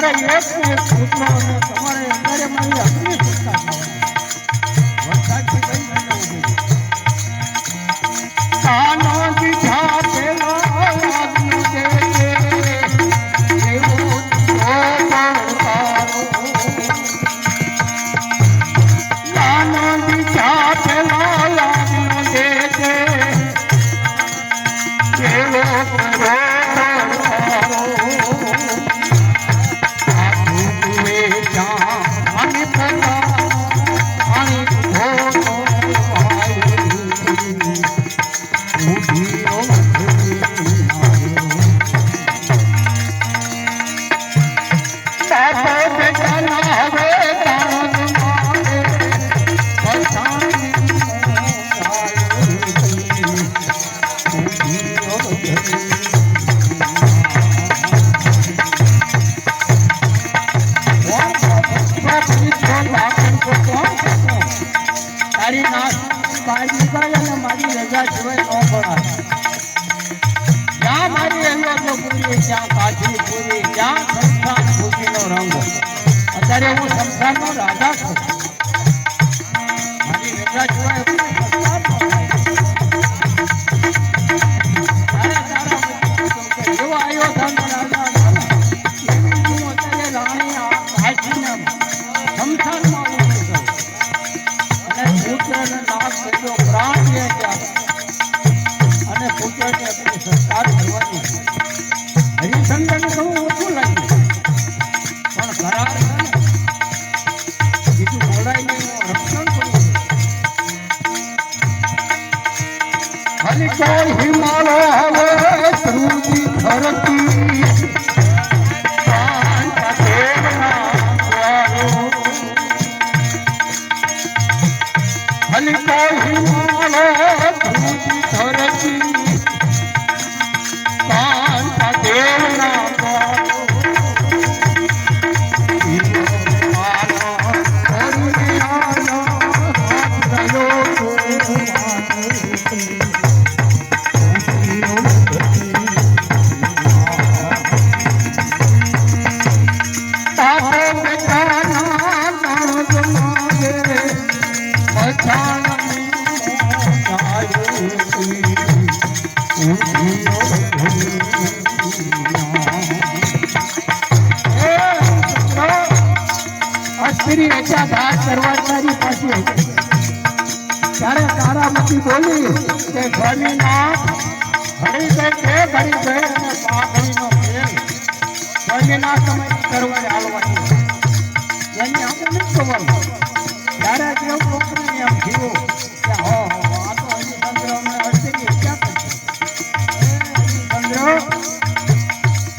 મારે એક ને એક પુત્રો અને તમારે અત્યારે મારી અગ્નિ સત્તા વરસાદથી કઈ નથી કાનો દીધા પેલો આજ્ઞ દે એવો કાનો દીધા પેલો આજ્ઞ દે એવો મારી રજા સિવાય ન પડાય જ્યાં મારી અહીંયા પૂરી ત્યાં કાચી પૂરી ત્યાં સંસ્થાન પૂરીનો રંગ અત્યારે હું સંસ્થાનનો રાજા છું મારી રજા સિવાય એવો અયોધ્યાનો રાજા એવી હું અત્યારે રાણી કાશીને સંસ્થાનમાં પુત્રને નાશ કર્યો પ્રાણ લે અને પુત્રને સંસ્કાર કરવાની હરિચંદન બહુ ઓછું લાગ્યું પણ કરાર બીજું બોલાય નહીં રક્ષણ કરું હલિકો હિમાલય હવે શ્રુતિ ધરતી હલિકો હિમાલય ધરતી કાંતા દેવના ત્યારે તારામતી બોલી કે સ્વામીનાથ ઘડી ગઈ કે ઘડી ગઈ અને પાઘડીનો ખેલ સ્વામીનાથ તમારી કરવાને હાલવાની એની આપણે નથી ખબર ત્યારે જેવું લોકોને એમ થયું કે હો આ તો હરિચંદ્ર અમને અડચણી ક્યાં કરશે હરિચંદ્ર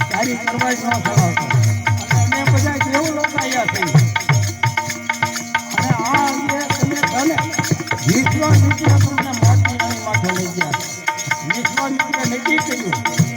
તારી કરવાઈ ન ચલાવતો અને અમે બધા કેવું લોકો આવ્યા છીએ વિશ્વામિત્ર તમને મોટી માથે લઈ ગયા વિશ્વામિત્ર નક્કી કર્યું